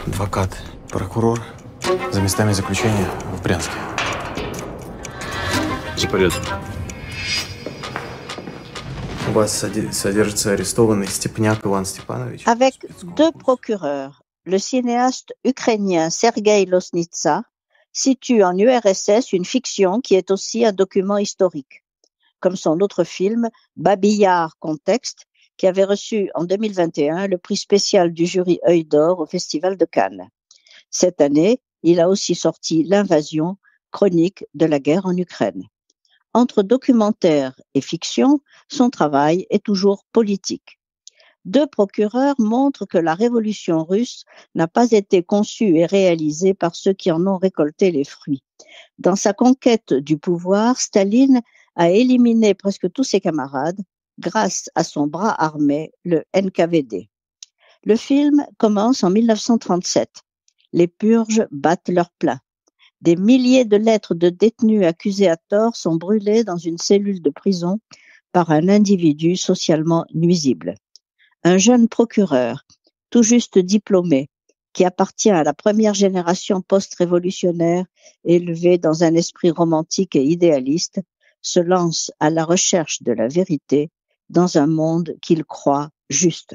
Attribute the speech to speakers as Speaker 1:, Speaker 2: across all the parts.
Speaker 1: Адвокат, прокурор за местами заключения в Брянске.
Speaker 2: За порядок.
Speaker 1: У вас содержится арестованный Степняк Иван Степанович.
Speaker 3: Avec deux procureurs, le cinéaste ukrainien Sergueï Loznitsa situe en URSS une fiction qui est aussi un document historique, comme son autre film Babi Yar Contexte, qui avait reçu en 2021 le prix spécial du jury Œil d'Or au Festival de Cannes. Cette année, il a aussi sorti L'invasion, chronique de la guerre en Ukraine. Entre documentaire et fiction, son travail est toujours politique. Deux procureurs montrent que la révolution russe n'a pas été conçue et réalisée par ceux qui en ont récolté les fruits. Dans sa conquête du pouvoir, Staline a éliminé presque tous ses camarades grâce à son bras armé, le NKVD. Le film commence en 1937. Les purges battent leur plein. Des milliers de lettres de détenus accusés à tort sont brûlées dans une cellule de prison par un individu socialement nuisible. Un jeune procureur, tout juste diplômé, qui appartient à la première génération post-révolutionnaire, élevé dans un esprit romantique et idéaliste, se lance à la recherche de la vérité dans un monde qu'il croit juste.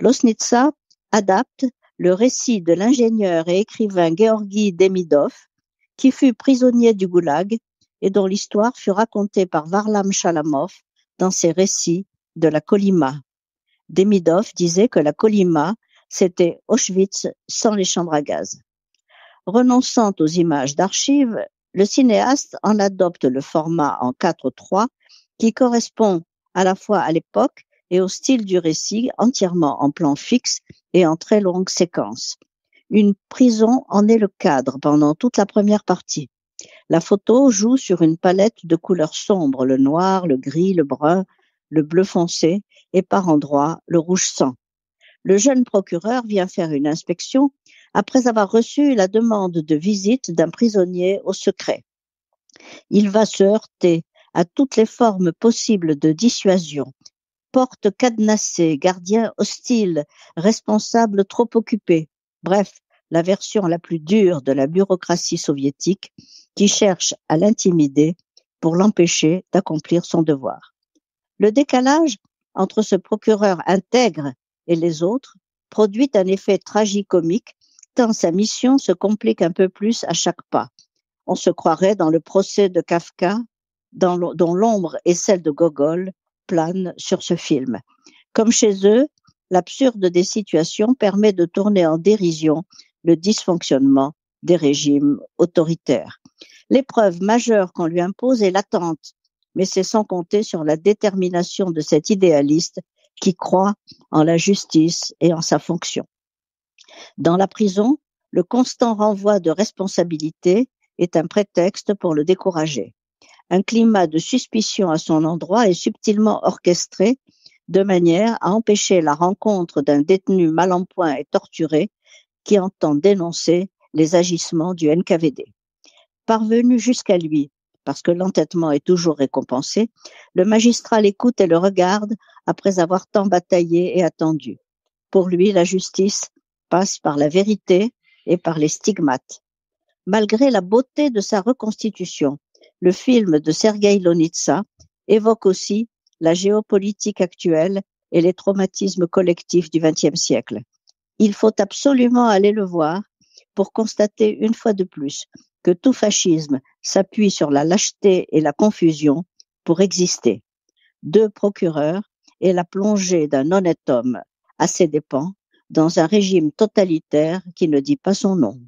Speaker 3: Loznitsa adapte le récit de l'ingénieur et écrivain Georgi Demidov, qui fut prisonnier du Goulag et dont l'histoire fut racontée par Varlam Shalamov dans ses récits de la Kolyma. Demidov disait que la Kolyma, c'était Auschwitz sans les chambres à gaz. Renonçant aux images d'archives, le cinéaste en adopte le format en 4:3 qui correspond à la fois à l'époque et au style du récit, entièrement en plan fixe et en très longues séquences. Une prison en est le cadre pendant toute la première partie. La photo joue sur une palette de couleurs sombres, le noir, le gris, le brun, le bleu foncé et par endroits le rouge sang. Le jeune procureur vient faire une inspection après avoir reçu la demande de visite d'un prisonnier au secret. Il va se heurter à toutes les formes possibles de dissuasion. Porte cadenassée, gardien hostile, responsable trop occupé. Bref, la version la plus dure de la bureaucratie soviétique qui cherche à l'intimider pour l'empêcher d'accomplir son devoir. Le décalage entre ce procureur intègre et les autres produit un effet tragicomique tant sa mission se complique un peu plus à chaque pas. On se croirait dans le procès de Kafka, dont l'ombre et celle de Gogol planent sur ce film. Comme chez eux, l'absurde des situations permet de tourner en dérision le dysfonctionnement des régimes autoritaires. L'épreuve majeure qu'on lui impose est latente, mais c'est sans compter sur la détermination de cet idéaliste qui croit en la justice et en sa fonction. Dans la prison, le constant renvoi de responsabilité est un prétexte pour le décourager. Un climat de suspicion à son endroit est subtilement orchestré de manière à empêcher la rencontre d'un détenu mal en point et torturé qui entend dénoncer les agissements du NKVD. Parvenu jusqu'à lui, parce que l'entêtement est toujours récompensé, le magistrat l'écoute et le regarde après avoir tant bataillé et attendu. Pour lui, la justice passe par la vérité et par les stigmates. Malgré la beauté de sa reconstitution, le film de Sergueï Loznitsa évoque aussi la géopolitique actuelle et les traumatismes collectifs du XXe siècle. Il faut absolument aller le voir pour constater une fois de plus que tout fascisme s'appuie sur la lâcheté et la confusion pour exister. Deux procureurs et la plongée d'un honnête homme à ses dépens dans un régime totalitaire qui ne dit pas son nom.